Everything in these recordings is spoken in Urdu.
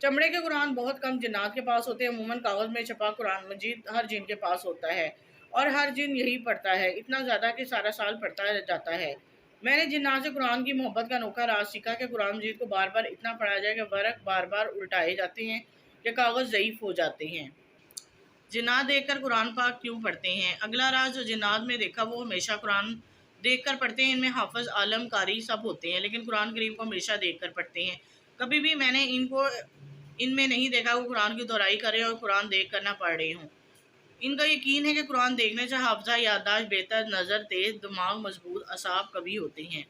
چمڑے کے قرآن بہت کم جنات کے پاس ہوتے ہیں، عموماً کاغذ میں چھپا قرآن مجید ہر جن کے پاس ہوتا ہے، اور ہر جن یہی پڑھتا ہے، اتنا زیادہ کہ سارا سال پڑھتا جاتا ہے۔ میں نے جنات سے قرآن کی محبت کا انوکھا راز سیکھا کہ قرآن مجید کو بار بار اتنا پڑھا جائے کہ ورق بار بار الٹائے جاتے ہیں کہ کاغذ ضعیف ہو جاتے ہیں۔ جنات دیکھ کر قرآن پاک کیوں پڑھتے ہیں؟ اگلا راز جو جنات میں دیکھا وہ ہمیشہ قرآن دیکھ کر پڑھتے ہیں۔ ان میں حافظ، عالم، قاری سب ہوتے ہیں، لیکن قرآن کریم کو ہمیشہ دیکھ کر پڑھتے ہیں۔ کبھی بھی میں نے ان میں نہیں دیکھا وہ قرآن کی دہرائی کرے اور قرآن دیکھ کر نہ پڑھ رہے ہوں۔ ان کا یقین ہے کہ قرآن دیکھنے سے حافظہ، یادداشت بہتر، نظر تیز، دماغ مضبوط، اعصاب قوی ہوتے ہیں۔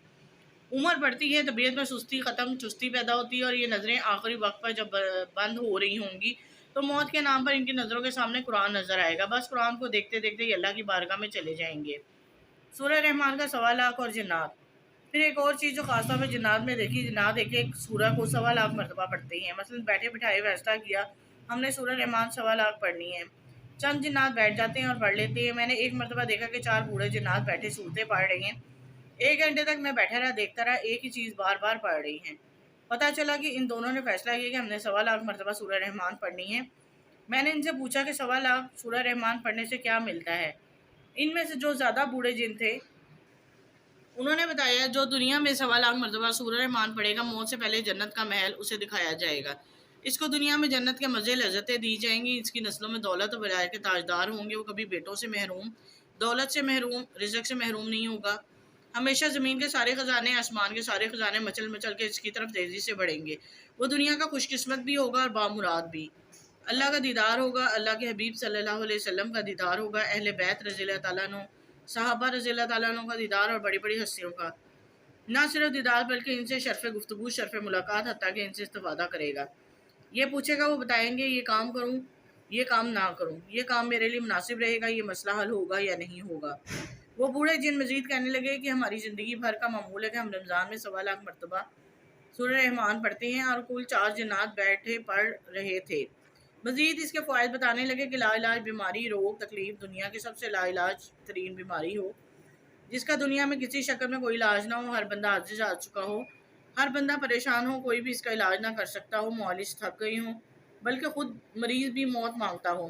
عمر بڑھتی ہے، طبیعت میں سستی ختم، چستی پیدا ہوتی ہے، اور یہ نظریں آخری وقت پر جب بند ہو رہی ہوں گی تو موت کے نام پر ان کی نظروں کے سامنے قرآن نظر آئے گا۔ بس قرآن کو دیکھتے دیکھتے یہ اللہ کی بارگاہ میں چلے جائیں گے۔ سورہ رحمان کا 1.25 اور جنات۔ پھر ایک اور چیز جو خاص طور پہ جنات میں دیکھی، جنات ایک سورہ کو 1.25 مرتبہ پڑھتے ہیں۔ مثلا بیٹھے بٹھائے فیصلہ کیا ہم نے سورہ رحمان 1.25 پڑھنی ہے، چند جنات بیٹھ جاتے ہیں اور پڑھ لیتے ہیں۔ میں نے ایک مرتبہ دیکھا کہ 4 بوڑھے جنات بیٹھے صورتیں پڑھ رہے ہیں۔ 1 گھنٹے تک میں بیٹھا رہا، دیکھتا رہا، ایک ہی چیز بار بار پڑھ رہی ہیں۔ پتہ چلا کہ ان دونوں نے فیصلہ کیا کہ ہم نے 1.25 مرتبہ سورہ رحمان پڑھنی ہے۔ میں نے ان سے پوچھا کہ 1.25 سورہ رحمان پڑھنے سے کیا ملتا ہے؟ ان میں سے جو زیادہ بوڑھے جن تھے انہوں نے بتایا جو دنیا میں 1.25 مرتبہ سورہ رحمان پڑھے گا، موت سے پہلے جنت کا محل اسے دکھایا جائے گا، اس کو دنیا میں جنت کے مزے لذتیں دی جائیں گی، اس کی نسلوں میں دولت و ولایت کے تاجدار ہوں گے، وہ کبھی بیٹوں سے محروم، دولت سے محروم، رزق سے محروم نہیں ہوگا۔ ہمیشہ زمین کے سارے خزانے، آسمان کے سارے خزانے مچل مچل کے اس کی طرف تیزی سے بڑھیں گے۔ وہ دنیا کا خوش قسمت بھی ہوگا اور بامراد بھی۔ اللہ کا دیدار ہوگا، اللہ کے حبیب صلی اللہ علیہ وسلم کا دیدار ہوگا، اہل بیت رضی اللہ تعالیٰ عنہ، صحابہ رضی اللہ تعالیٰ عنہ کا دیدار اور بڑی بڑی ہستیوں کا۔ نہ صرف دیدار بلکہ ان سے شرف گفتگو، شرف ملاقات، حتیٰ کہ ان سے استفادہ کرے گا۔ یہ پوچھے گا، وہ بتائیں گے یہ کام کروں، یہ کام نہ کروں، یہ کام میرے لیے مناسب رہے گا، یہ مسئلہ حل ہوگا یا نہیں ہوگا۔ وہ بوڑھے جن مزید کہنے لگے کہ ہماری زندگی بھر کا معمول ہے کہ ہم رمضان میں 1.25 مرتبہ سورہ رحمان پڑھتے ہیں، اور کل 4 جنات بیٹھے پڑھ رہے تھے۔ مزید اس کے فوائد بتانے لگے کہ لا علاج بیماری، روگ، تکلیف دنیا کی سب سے لا علاج ترین بیماری ہو، جس کا دنیا میں کسی شکل میں کوئی علاج نہ ہو، ہر بندہ عاجز آ چکا ہو، ہر بندہ پریشان ہو، کوئی بھی اس کا علاج نہ کر سکتا ہو، معالج تھک گئی ہوں، بلکہ خود مریض بھی موت مانگتا ہو۔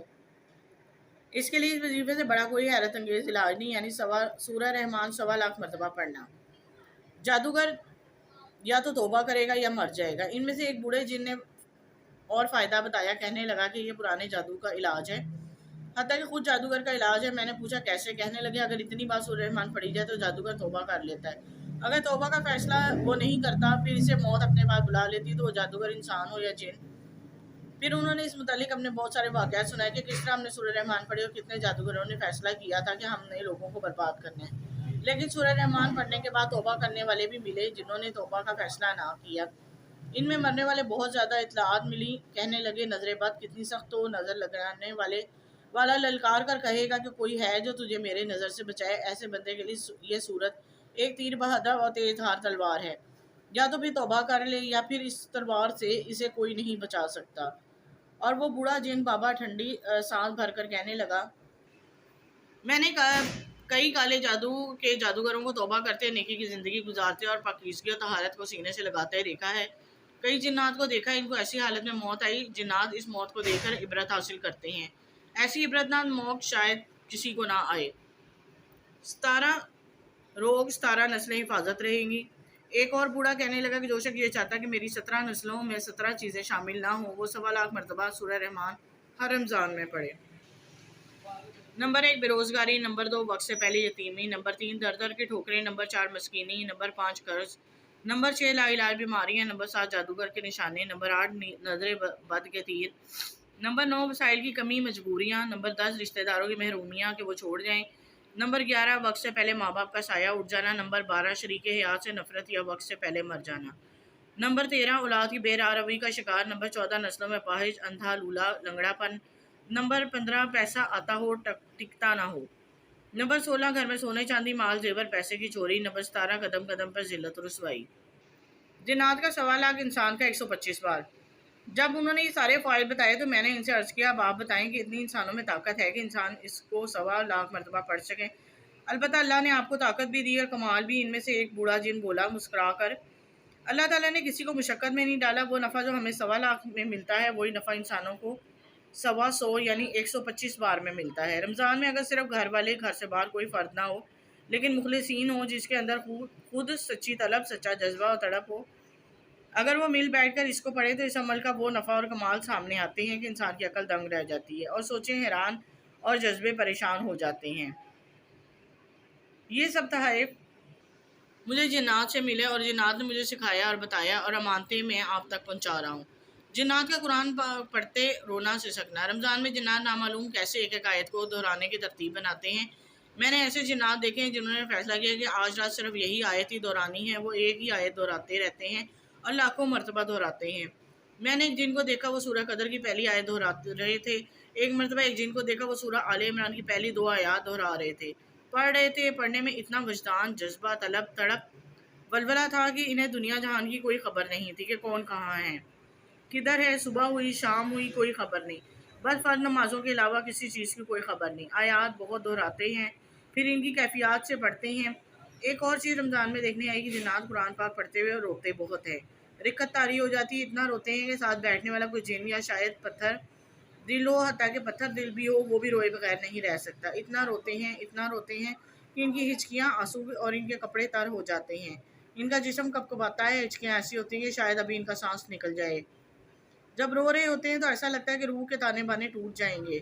اس کے لیے اس وظیفے سے بڑا کوئی حیرت انگیز علاج نہیں، یعنی سورہ رحمان 1.25 مرتبہ پڑھنا۔ جادوگر یا تو توبہ کرے گا یا مر جائے گا۔ ان میں سے ایک بوڑھے جن نے اور فائدہ بتایا، کہنے لگا کہ یہ پرانے جادو کا علاج ہے، حتیٰ کہ خود جادوگر کا علاج ہے۔ میں نے پوچھا کیسے؟ کہنے لگے اگر اتنی بار سورہ رحمان پڑھی جائے تو جادوگر توبہ کر لیتا ہے، اگر توبہ کا فیصلہ وہ نہیں کرتا پھر اسے موت اپنے پاس بلا لیتی، تو وہ جادوگر انسان ہو یا جن۔ پھر انہوں نے اس متعلق اپنے بہت سارے واقعات سنائے کہ کس طرح ہم نے سورہ رحمان پڑھی اور کتنے جادوگروں نے فیصلہ کیا تھا کہ ہم نے لوگوں کو برباد کرنا ہے، لیکن سورہ رحمان پڑھنے کے بعد توبہ کرنے والے بھی ملے جنہوں نے توبہ کا فیصلہ نہ کیا۔ ان میں مرنے والے بہت زیادہ اطلاعات ملی۔ کہنے لگے نظر بد کتنی سخت ہو، نظر لگانے والا للکار کر کہے گا کہ کوئی ہے جو تجھے میرے نظر سے بچائے، ایسے بندے کے لیے یہ صورت ایک تیر بہادر اور تیز دھار تلوار ہے، یا تو پھر توبہ کر لے یا پھر اس تلوار سے اسے کوئی نہیں بچا سکتا۔ اور وہ بوڑھا جن بابا ٹھنڈی سانس بھر کر کہنے لگا، میں نے کئی کالے جادو کے جادوگروں کو توبہ کرتے، نیکی کی زندگی گزارتے اور پاکیزگی اور طہارت کو سینے سے لگاتے دیکھا ہے۔ کئی جنات کو دیکھا، ان کو ایسی حالت میں موت آئی، جنات اس موت کو دیکھ کر عبرت حاصل کرتے ہیں، ایسی عبرتناک موت شاید کسی کو نہ آئے۔ 17 روگ، 17 نسلیں حفاظت رہیں گی۔ ایک اور بوڑھا کہنے لگا کہ جو شخص یہ چاہتا کہ میری 17 نسلوں میں 17 چیزیں شامل نہ ہوں، وہ 1.25 مرتبہ سورہ رحمان ہر رمضان میں پڑھے۔ نمبر 1 بے روزگاری، نمبر 2 وقت سے پہلے یتیمی، نمبر 3 در در کی ٹھوکریں، نمبر 4 مسکینی، نمبر 5 قرض، نمبر 6 لا علاج بیماریاں، نمبر 7 جادوگر کے نشانے، نمبر 8 نظر بد کے تیر، نمبر 9 وسائل کی کمی مجبوریاں، نمبر 10 رشتہ داروں کی محرومیاں کہ وہ چھوڑ جائیں، نمبر 11 وقت سے پہلے ماں باپ کا سایہ اٹھ جانا، نمبر 12 شریک حیات سے نفرت یا وقت سے پہلے مر جانا، نمبر 13 اولاد کی بے راہ روی کا شکار، نمبر 14 نسلوں میں اپاہج، اندھا، لولا، لنگڑا پن، نمبر 15 پیسہ آتا ہو ٹکتا نہ ہو، نمبر 16 گھر میں سونے چاندی مال زیور پیسے کی چوری، نمبر 17 قدم قدم پر ذلت و رسوائی۔ جنات کا 1.25 انسان کا 125 بار۔ جب انہوں نے یہ سارے فوائد بتائے تو میں نے ان سے عرض کیا اب آپ بتائیں کہ اتنی انسانوں میں طاقت ہے کہ انسان اس کو 1.25 مرتبہ پڑھ سکیں؟ البتہ اللہ نے آپ کو طاقت بھی دی اور کمال بھی۔ ان میں سے ایک بوڑھا جن بولا مسکرا کر، اللہ تعالیٰ نے کسی کو مشقت میں نہیں ڈالا. وہ نفع جو ہمیں 1.25 میں ملتا ہے وہی نفع انسانوں کو 125 یعنی 125 بار میں ملتا ہے. رمضان میں اگر صرف گھر والے، گھر سے باہر کوئی فرد نہ ہو لیکن مخلصین ہو، جس کے اندر خود سچی طلب، سچا جذبہ اور تڑپ ہو، اگر وہ مل بیٹھ کر اس کو پڑھے تو اس عمل کا وہ نفع اور کمال سامنے آتے ہیں کہ انسان کی عقل دنگ رہ جاتی ہے اور سوچیں حیران اور جذبے پریشان ہو جاتے ہیں. یہ سب تحائف مجھے جنات سے ملے اور جنات نے مجھے سکھایا اور بتایا اور امانتیں میں آپ تک پہنچا رہا ہوں. جنات کا قرآن پڑھتے رونا سے سکنا. رمضان میں جنات نامعلوم کیسے ایک ایک آیت کو دہرانے کی ترتیب بناتے ہیں. میں نے ایسے جنات دیکھے ہیں جنہوں نے فیصلہ کیا کہ آج رات صرف یہی آیت ہی دہرانی ہے. وہ ایک ہی آیت دہراتے رہتے ہیں اور لاکھوں مرتبہ دہراتے ہیں. میں نے ایک جن کو دیکھا وہ سورہ قدر کی پہلی آیت دہراتے رہے تھے. ایک مرتبہ ایک جن کو دیکھا وہ سورہ آل عمران کی پہلی 2 آیات دہرا رہے تھے. پڑھ رہے تھے. پڑھنے میں اتنا وجدان، جذبہ، طلب، تڑپ، ولولہ تھا کہ انہیں دنیا جہان کی کوئی خبر نہیں تھی کہ کون کہاں ہے، کدھر ہے. صبح ہوئی، شام ہوئی، کوئی خبر نہیں. بس فرض نمازوں کے علاوہ کسی چیز کی کوئی خبر نہیں. آیات بہت دہراتے ہیں، پھر ان کی کیفیات سے پڑھتے ہیں. ایک اور چیز رمضان میں دیکھنے آئی کہ جنات قرآن پاک پڑھتے ہوئے روتے بہت ہیں. رکت طاری ہو جاتی ہے. اتنا روتے ہیں کہ ساتھ بیٹھنے والا کوئی جن یا شاید پتھر دل ہو، حتیٰ کہ پتھر دل بھی ہو، وہ بھی روئے بغیر نہیں رہ سکتا. اتنا روتے ہیں، اتنا روتے ہیں کہ ان کی ہچکیاں آنسو اور ان کے کپڑے تر ہو جاتے ہیں. ان کا جسم کپکپاتا ہے. ہچکیاں ایسی ہوتی ہیں کہ شاید ابھی ان کا سانس نکل جائے. جب رو رہے ہوتے ہیں تو ایسا لگتا ہے کہ روح کے تانے بانے ٹوٹ جائیں گے.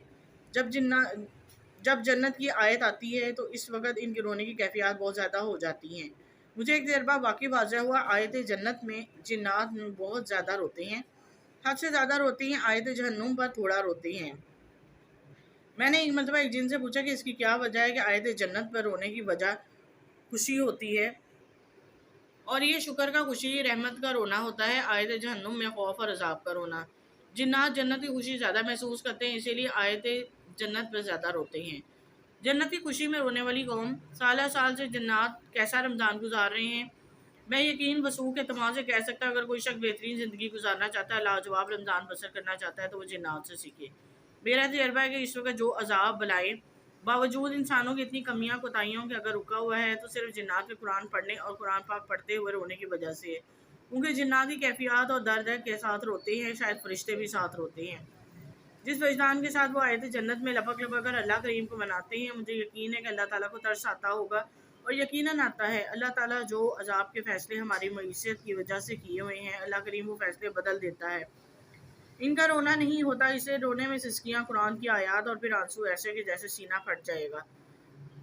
جب جنت کی آیت آتی ہے تو اس وقت ان کے رونے کی کیفیات بہت زیادہ ہو جاتی ہیں. مجھے ایک تجربہ واقعی واضح ہوا. آیت جنت میں جنات بہت زیادہ روتے ہیں، حد سے زیادہ روتے ہیں. آیت جہنم پر تھوڑا روتے ہیں. میں نے ایک مرتبہ ایک جن سے پوچھا کہ اس کی کیا وجہ ہے کہ آیت جنت پر رونے کی وجہ خوشی ہوتی ہے اور یہ شکر کا، خوشی رحمت کا رونا ہوتا ہے. آیت جہنم میں خوف اور عذاب کا رونا. جنات جنت کی خوشی زیادہ محسوس کرتے ہیں، اسی لیے آیت جنت پر زیادہ روتے ہیں. جنت کی خوشی میں رونے والی قوم. سالہ سال سے جنات کیسا رمضان گزار رہے ہیں. میں یقین وثوق اعتماد سے کہہ سکتا اگر کوئی شخص بہترین زندگی گزارنا چاہتا ہے، لاجواب رمضان بسر کرنا چاہتا ہے تو وہ جنات سے سیکھے. میرا تجربہ ہے کہ اس وقت جو عذاب بلائے باوجود انسانوں کی اتنی کمیاں کوتاہیوں کے اگر رکا ہوا ہے تو صرف جنات کے قرآن پڑھنے اور قرآن پاک پڑھتے ہوئے رونے کی وجہ سے ہے. کیونکہ جنات کی کیفیات اور درد کے ساتھ روتے ہیں، شاید فرشتے بھی ساتھ روتے ہیں. جس وجدان کے ساتھ وہ آیت جنت میں لپک لپک کر اللہ کریم کو مناتے ہیں، مجھے یقین ہے کہ اللہ تعالیٰ کو ترس آتا ہوگا اور یقیناً آتا ہے. اللہ تعالیٰ جو عذاب کے فیصلے ہماری معیشت کی وجہ سے کیے ہوئے ہیں، اللہ کریم وہ فیصلے بدل دیتا ہے. ان کا رونا نہیں ہوتا، اسے رونے میں سسکیاں، قرآن کی آیات اور پھر آنسو ایسے کہ جیسے سینہ پھٹ جائے گا.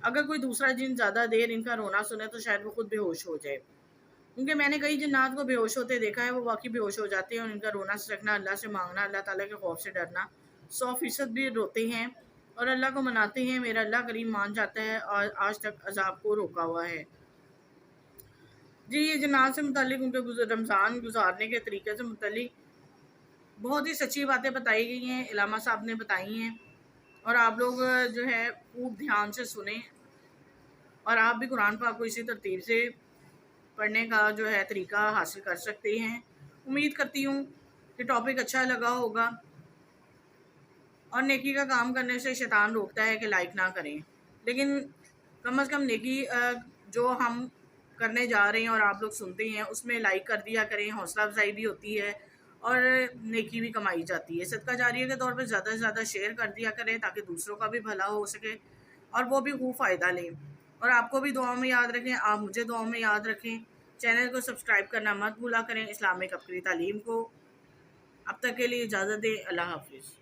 اگر کوئی دوسرا جن زیادہ دیر ان کا رونا سنے تو شاید وہ خود بے ہوش ہو جائے. کیونکہ میں نے کئی جنات کو بے ہوش ہوتے دیکھا ہے. وہ واقعی بے ہوش ہو جاتے ہیں اور ان کا رونا سکنا، اللہ سے مانگنا، اللہ تعالیٰ کے خوف سے ڈرنا، 100% بھی روتے ہیں اور اللہ کو مناتے ہیں. میرا اللہ کریم مان جاتا ہے اور آج تک عذاب کو روکا ہوا ہے. جی، یہ جنات سے متعلق، ان کے رمضان گزارنے کے طریقے سے متعلق بہت ہی سچی باتیں بتائی گئی ہیں، علامہ صاحب نے بتائی ہیں. اور آپ لوگ جو ہے خوب دھیان سے سنیں اور آپ بھی قرآن پاک کو اسی ترتیب سے پڑھنے کا جو ہے طریقہ حاصل کر سکتے ہیں. امید کرتی ہوں کہ ٹاپک اچھا لگا ہوگا. اور نیکی کا کام کرنے سے شیطان روکتا ہے کہ لائک نہ کریں، لیکن کم از کم نیکی جو ہم کرنے جا رہے ہیں اور آپ لوگ سنتے ہیں اس میں لائک کر دیا کریں. حوصلہ افزائی بھی ہوتی ہے اور نیکی بھی کمائی جاتی ہے. صدقہ جاریہ کے طور پہ زیادہ سے زیادہ شیئر کر دیا کریں تاکہ دوسروں کا بھی بھلا ہو سکے اور وہ بھی خوب فائدہ لیں. اور آپ کو بھی دعاؤں میں یاد رکھیں، آپ مجھے دعاؤں میں یاد رکھیں. چینل کو سبسکرائب کرنا مت بھولا کریں. اسلامک عبقری تعلیم کو اب تک کے لیے اجازت دیں. اللہ حافظ.